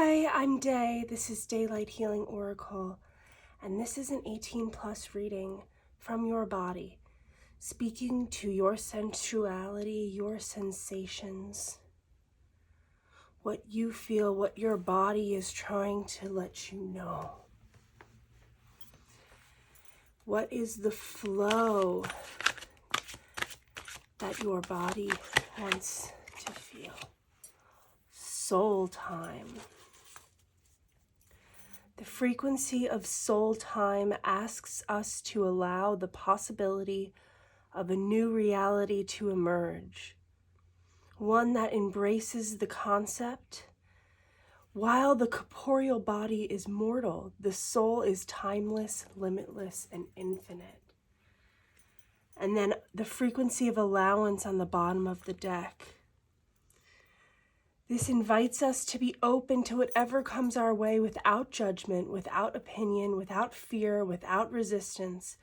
Hi, I'm Dae. This is Daylight Healing Oracle, and this is an 18+ reading from your body, speaking to your sensuality, your sensations, what you feel, what your body is trying to let you know. What is the flow that your body wants to feel? Soul time. The frequency of soul time asks us to allow the possibility of a new reality to emerge, one that embraces the concept. While the corporeal body is mortal, the soul is timeless, limitless, and infinite. And then the frequency of allowance on the bottom of the deck. This invites us to be open to whatever comes our way without judgment, without opinion, without fear, without resistance.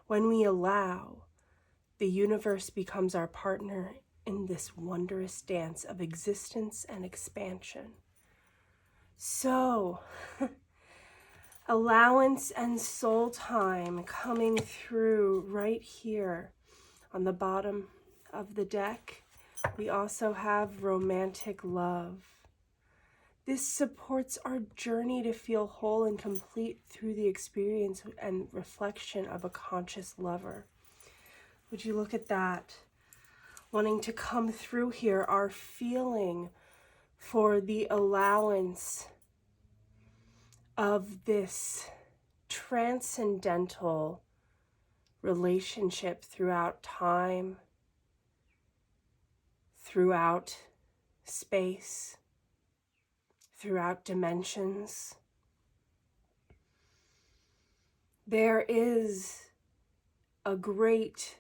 When we allow, the universe becomes our partner in this wondrous dance of existence and expansion. So, allowance and soul time coming through right here on the bottom of the deck. We also have romantic love. This supports our journey to feel whole and complete through the experience and reflection of a conscious lover. Would you look at that? Wanting to come through here, our feeling for the allowance of this transcendental relationship throughout time, throughout space, throughout dimensions. There is a great,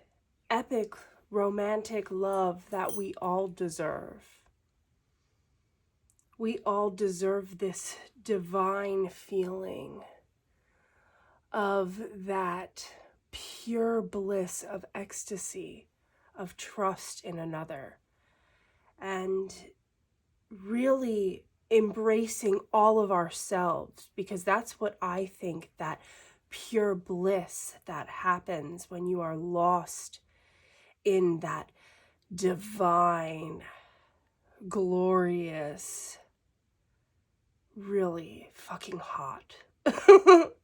epic, romantic love that we all deserve. We all deserve this divine feeling of that pure bliss of ecstasy, of trust in another. And really embracing all of ourselves, because that's what I think, that pure bliss that happens when you are lost in that divine, glorious, really fucking hot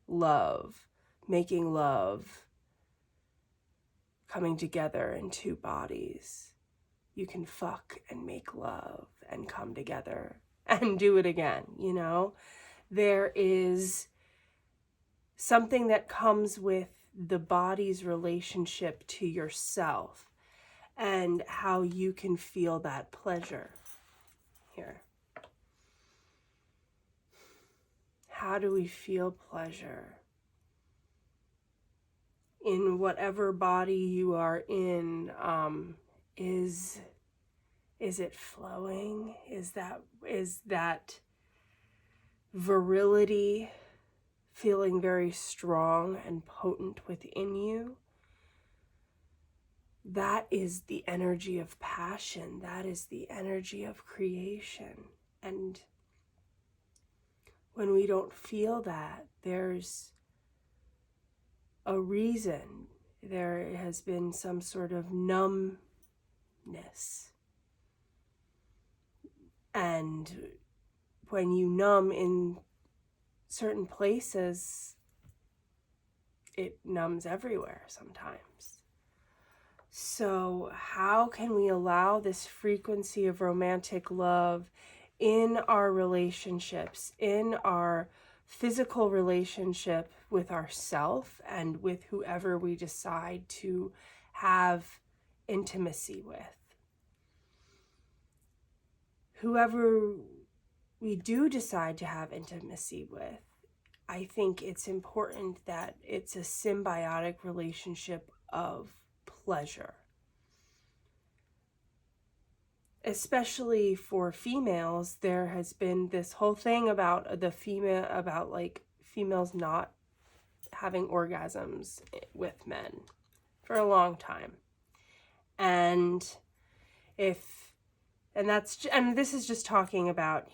love, making love, coming together in two bodies. You can fuck and make love and come together and do it again, you know? There is something that comes with the body's relationship to yourself and how you can feel that pleasure here. How do we feel pleasure? In whatever body you are in, is it flowing? Is that virility feeling very strong and potent within you? That is the energy of passion. That is the energy of creation. And when we don't feel that, there's a reason. There has been some sort of numbness. And when you numb in certain places, it numbs everywhere sometimes. So how can we allow this frequency of romantic love in our relationships, in our physical relationship with ourself and with whoever we decide to have intimacy with? Whoever we do decide to have intimacy with, I think it's important that it's a symbiotic relationship of pleasure. Especially for females, there has been this whole thing about females not having orgasms with men for a long time. And this is just talking about,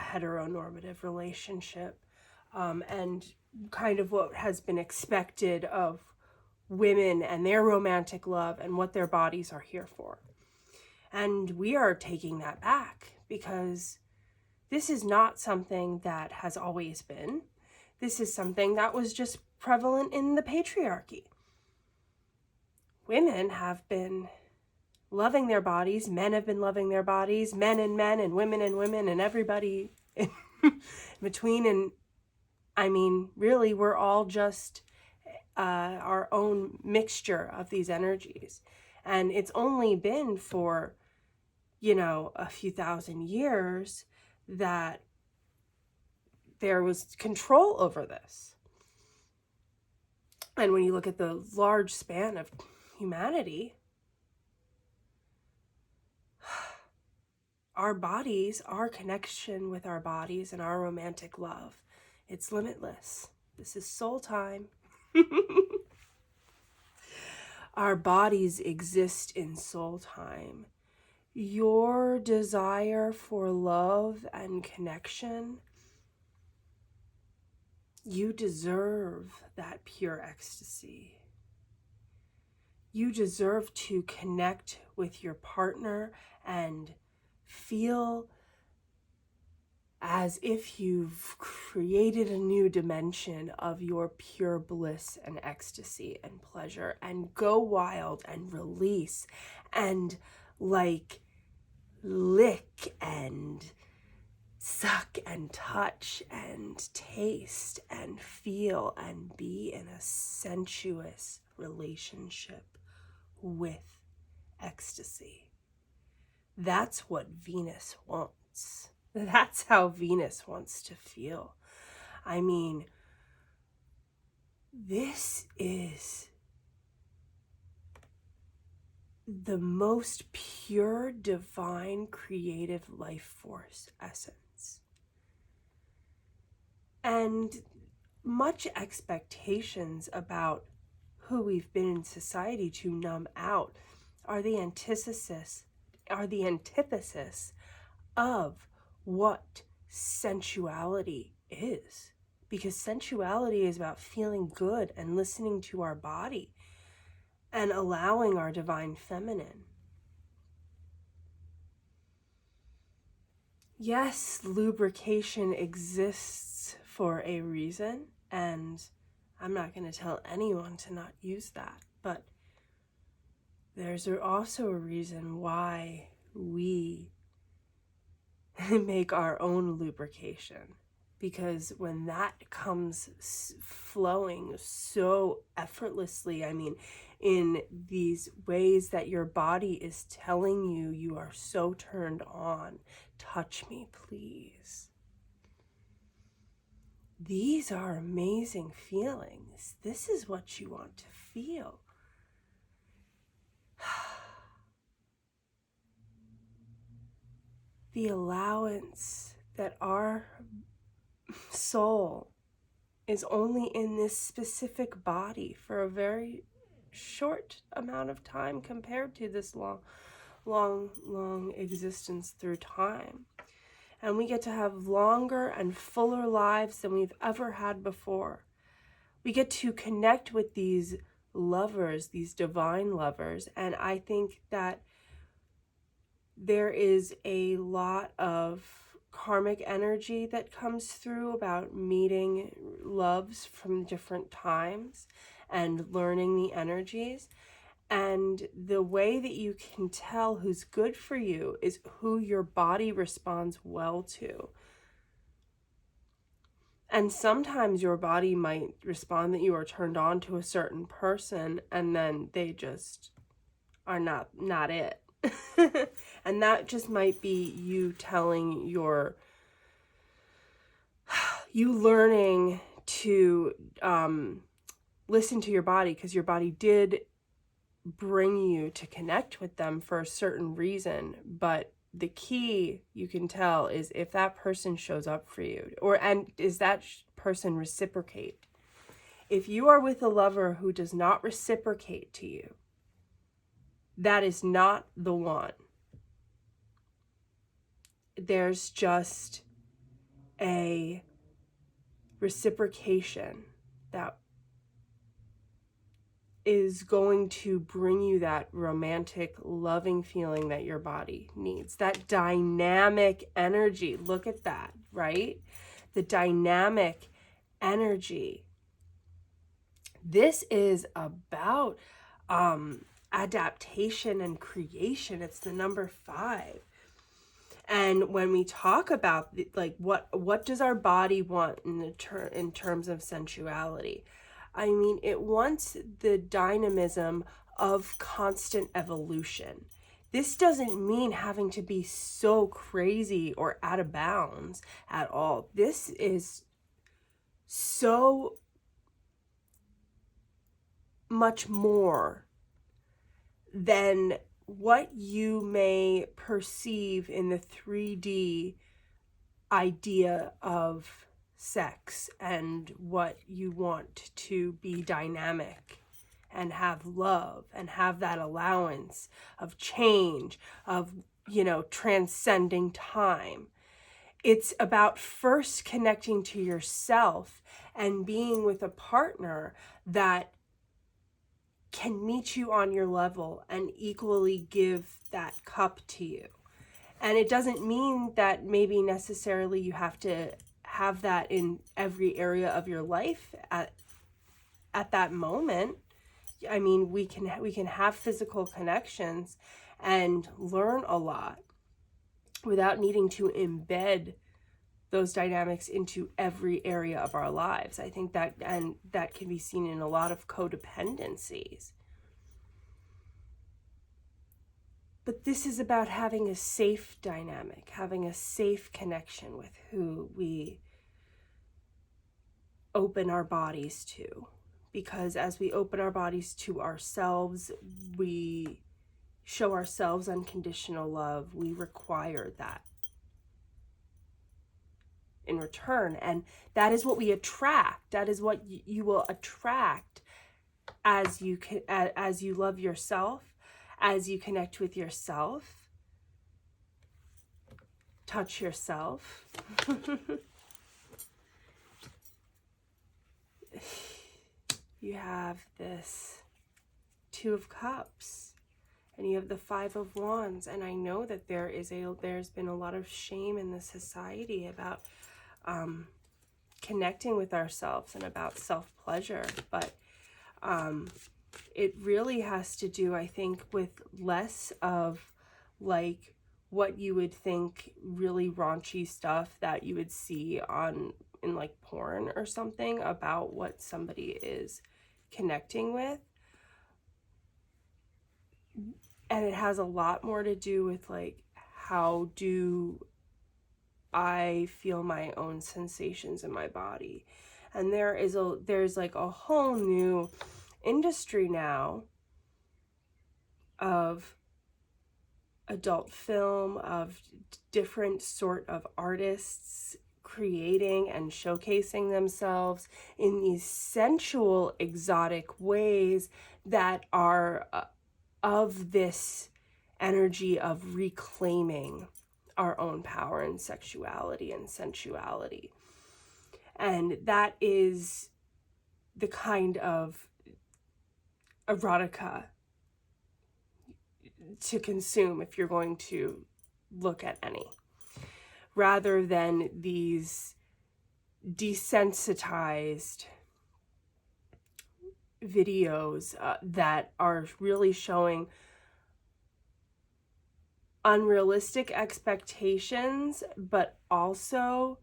heteronormative relationship, and kind of what has been expected of women and their romantic love and what their bodies are here for. And we are taking that back, because this is not something that has always been. This is something that was just prevalent in the patriarchy. Women have been loving their bodies, men have been loving their bodies, men and women and everybody in between. And I mean, really, we're all just our own mixture of these energies. And it's only been for, you know, a few thousand years that there was control over this. And when you look at the large span of humanity, our bodies, our connection with our bodies and our romantic love, it's limitless. This is soul time. Our bodies exist in soul time. Your desire for love and connection, you deserve that pure ecstasy. You deserve to connect with your partner and feel as if you've created a new dimension of your pure bliss and ecstasy and pleasure, and go wild and release and like lick and suck and touch and taste and feel and be in a sensuous relationship with ecstasy. That's what Venus wants. That's how Venus wants to feel. I mean, this is the most pure, divine, creative life force essence. And much expectations about who we've been in society to numb out are the antithesis of what sensuality is. Because sensuality is about feeling good and listening to our body and allowing our divine feminine. Yes, lubrication exists for a reason, and I'm not going to tell anyone to not use that, but there's also a reason why we make our own lubrication. Because when that comes flowing so effortlessly, I mean, in these ways that your body is telling you, you are so turned on, touch me, please. These are amazing feelings. This is what you want to feel. The allowance that our soul is only in this specific body for a very short amount of time compared to this long existence through time. And we get to have longer and fuller lives than we've ever had before. We get to connect with these lovers, these divine lovers, and I think that there is a lot of karmic energy that comes through about meeting loves from different times and learning the energies. And the way that you can tell who's good for you is who your body responds well to. And sometimes your body might respond that you are turned on to a certain person, and then they just are not it. And that just might be you telling you learning to listen to your body, because your body did bring you to connect with them for a certain reason. But the key you can tell is if that person shows up for you, and is that person reciprocate. If you are with a lover who does not reciprocate to you, that is not the one. There's just a reciprocation that is going to bring you that romantic, loving feeling that your body needs. That dynamic energy. Look at that, right? The dynamic energy. This is about adaptation and creation. It's the number 5. And when we talk about like what does our body want in terms of sensuality? I mean, it wants the dynamism of constant evolution. This doesn't mean having to be so crazy or out of bounds at all. This is so much more than what you may perceive in the 3D idea of sex and what you want to be dynamic and have love and have that allowance of change, of, you know, transcending time. It's about first connecting to yourself and being with a partner that can meet you on your level and equally give that cup to you. And it doesn't mean that maybe necessarily you have to have that in every area of your life at that moment. I mean, we can have physical connections and learn a lot without needing to embed those dynamics into every area of our lives. I think that, and that can be seen in a lot of codependencies. But this is about having a safe dynamic, having a safe connection with who we open our bodies to. Because as we open our bodies to ourselves, we show ourselves unconditional love. We require that in return. And that is what we attract. That is what you will attract as you love yourself. As you connect with yourself, touch yourself. You have this 2 of Cups, and you have the 5 of Wands. And I know that there's been a lot of shame in the society about connecting with ourselves and about self-pleasure, but it really has to do, I think, with less of like what you would think really raunchy stuff that you would see in like porn or something about what somebody is connecting with. And it has a lot more to do with like, how do I feel my own sensations in my body? And there's like a whole new industry now of adult film, of different sort of artists creating and showcasing themselves in these sensual, exotic ways that are of this energy of reclaiming our own power and sexuality and sensuality. And that is the kind of erotica to consume if you're going to look at any, rather than these desensitized videos that are really showing unrealistic expectations, but also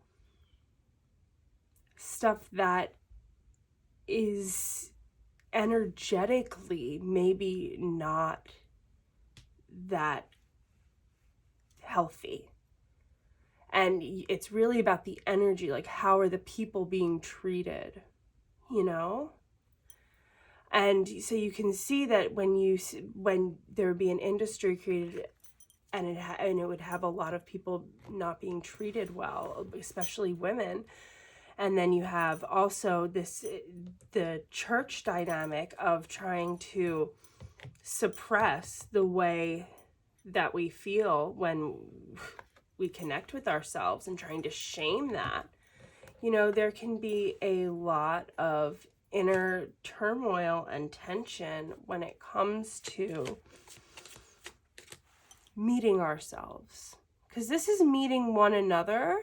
stuff that is energetically maybe not that healthy. And it's really about the energy, like how are the people being treated, you know? And so you can see that when there would be an industry created and it would have a lot of people not being treated well, especially women. And then you have also the church dynamic of trying to suppress the way that we feel when we connect with ourselves and trying to shame that. You know, there can be a lot of inner turmoil and tension when it comes to meeting ourselves. Because this is meeting one another,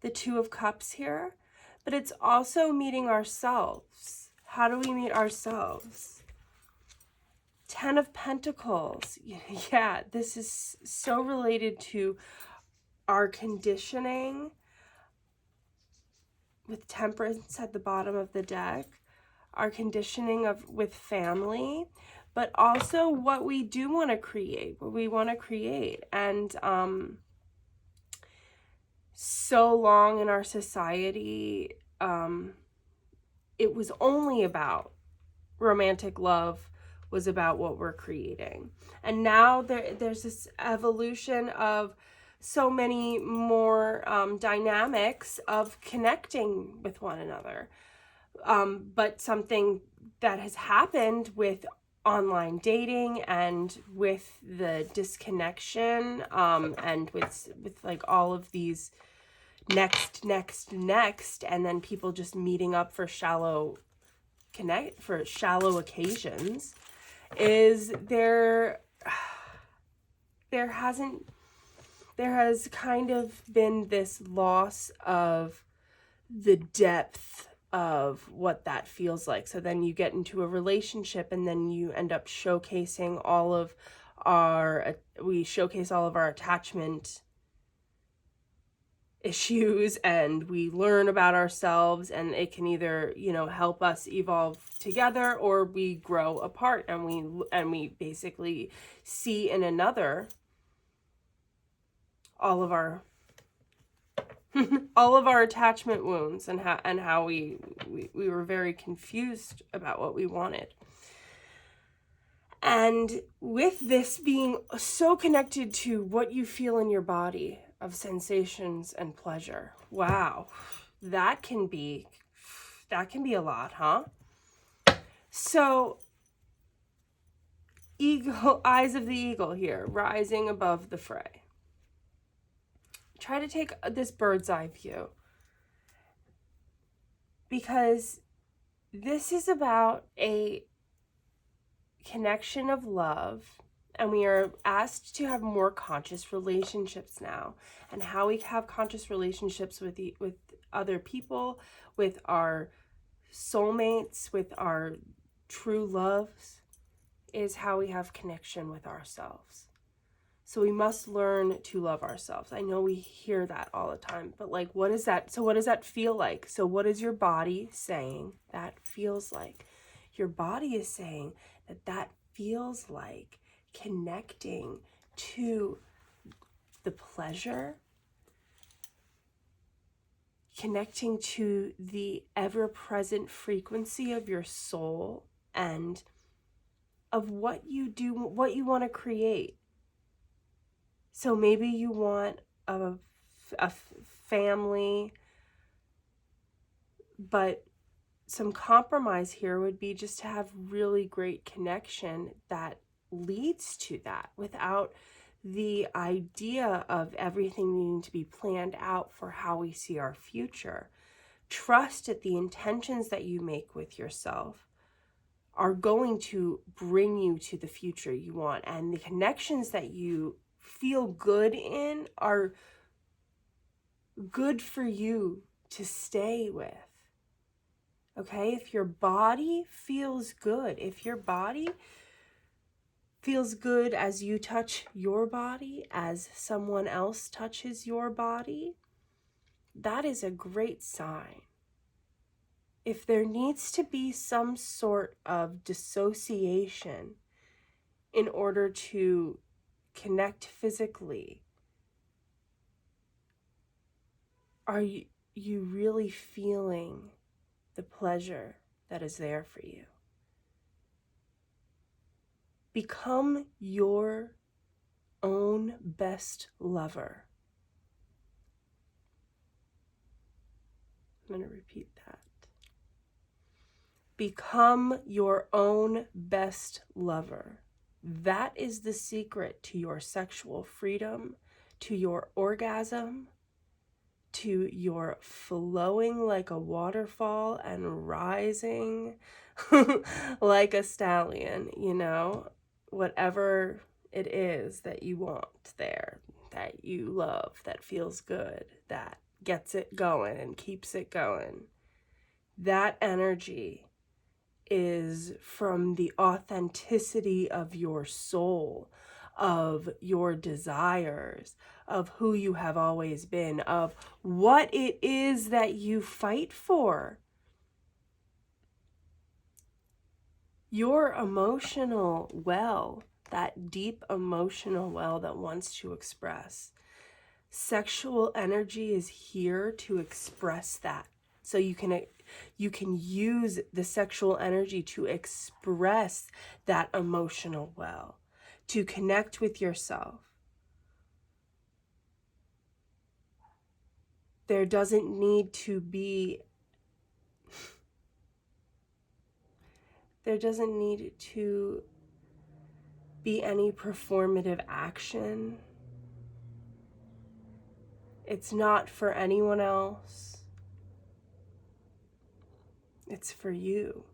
the Two of Cups here, but it's also meeting ourselves. How do we meet ourselves? Ten of Pentacles. Yeah, this is so related to our conditioning with Temperance at the bottom of the deck, our conditioning with family, but also what we do want to create, what we want to create. And so long in our society, it was only about romantic love, was about what we're creating. And now there's this evolution of so many more dynamics of connecting with one another. But something that has happened with online dating and with the disconnection and with like all of these next, and then people just meeting up for shallow occasions, is there has kind of been this loss of the depth of what that feels like. So then you get into a relationship and then you end up showcasing all of our attachment issues, and we learn about ourselves, and it can either, you know, help us evolve together, or we grow apart, and we basically see in another all of our all of our attachment wounds, and how we were very confused about what we wanted. And with this being so connected to what you feel in your body of sensations and pleasure, wow, that can be a lot, huh? So eyes of the eagle here, rising above the fray. Try to take this bird's eye view, because this is about a connection of love, and we are asked to have more conscious relationships now. And how we have conscious relationships with other people, with our soulmates, with our true loves, is how we have connection with ourselves. So we must learn to love ourselves. I know we hear that all the time, but like, what is that? So what does that feel like? So what is your body saying that feels like? Your body is saying that feels like connecting to the pleasure, connecting to the ever-present frequency of your soul, and of what you do, what you want to create. So maybe you want a family, but some compromise here would be just to have really great connection that leads to that, without the idea of everything needing to be planned out for how we see our future. Trust that the intentions that you make with yourself are going to bring you to the future you want, and the connections that you feel good in are good for you to stay with. Okay, if your body feels good, if your body feels good as you touch your body, as someone else touches your body, that is a great sign. If there needs to be some sort of dissociation in order to connect physically, are you really feeling the pleasure that is there for you? Become your own best lover. I'm going to repeat that. Become your own best lover. That is the secret to your sexual freedom, to your orgasm, to your flowing like a waterfall and rising like a stallion, you know, whatever it is that you want there, that you love, that feels good, that gets it going and keeps it going. That energy is from the authenticity of your soul, of your desires, of who you have always been, of what it is that you fight for. Your emotional well, that deep emotional well that wants to express. Sexual energy is here to express that. So you can use the sexual energy to express that emotional well, to connect with yourself. There doesn't need to be any performative action. It's not for anyone else. It's for you.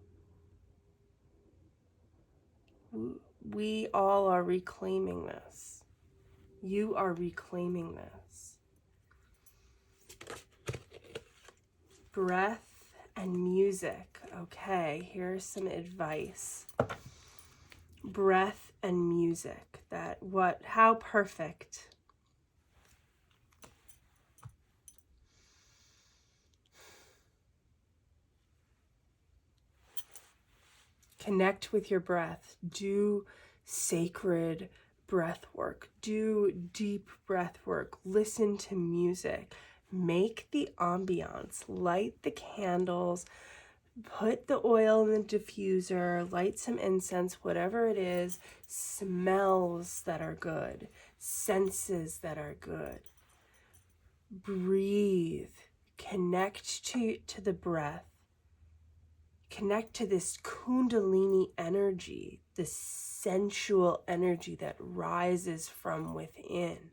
We all are reclaiming this. You are reclaiming this. Breath and music. Okay, here's some advice. Breath and music. How perfect. Connect with your breath. Do sacred breath work. Do deep breath work. Listen to music. Make the ambiance. Light the candles. Put the oil in the diffuser. Light some incense, whatever it is. Smells that are good. Senses that are good. Breathe. Connect to the breath. Connect to this kundalini energy, this sensual energy that rises from within.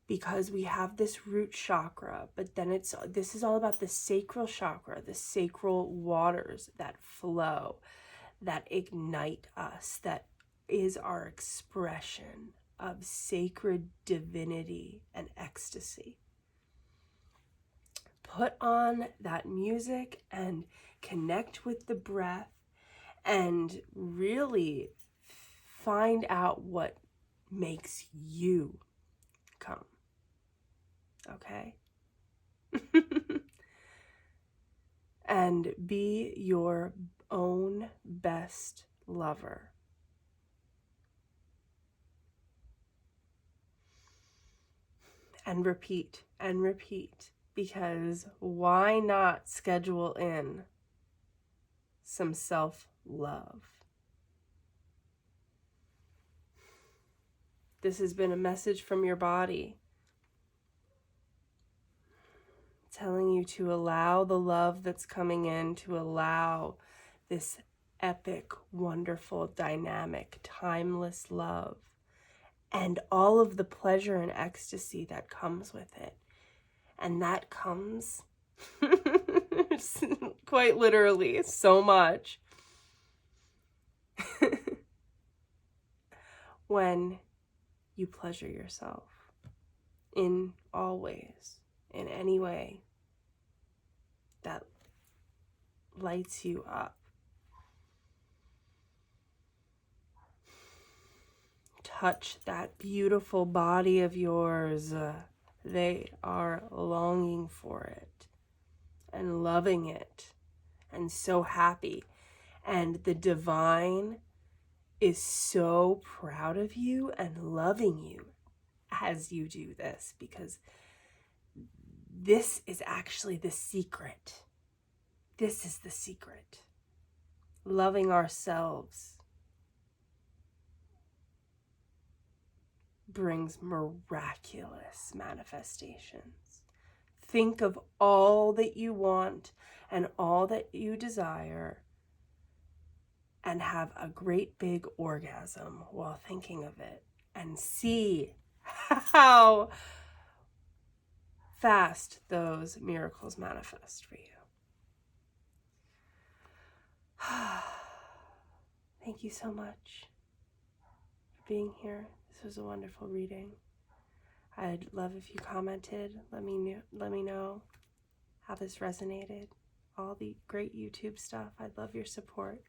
Because we have this root chakra, but then this is all about the sacral chakra, the sacral waters that flow, that ignite us, that is our expression of sacred divinity and ecstasy. Put on that music and connect with the breath and really find out what makes you come. Okay? And be your own best lover. And repeat and repeat, because why not schedule in some self-love? This has been a message from your body telling you to allow the love that's coming in, to allow this epic, wonderful, dynamic, timeless love and all of the pleasure and ecstasy that comes with it. And that comes quite literally so much when you pleasure yourself in all ways, in any way that lights you up. Touch that beautiful body of yours. They are longing for it and loving it and so happy. And the divine is so proud of you and loving you as you do this, because this is actually the secret. This is the secret. Loving ourselves brings miraculous manifestations. Think of all that you want and all that you desire and have a great big orgasm while thinking of it, and see how fast those miracles manifest for you. Thank you so much for being here. This was a wonderful reading. I'd love if you commented. Let me know how this resonated. All the great YouTube stuff. I'd love your support.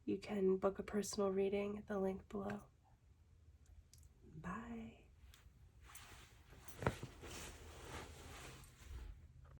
You can book a personal reading at the link below. Bye.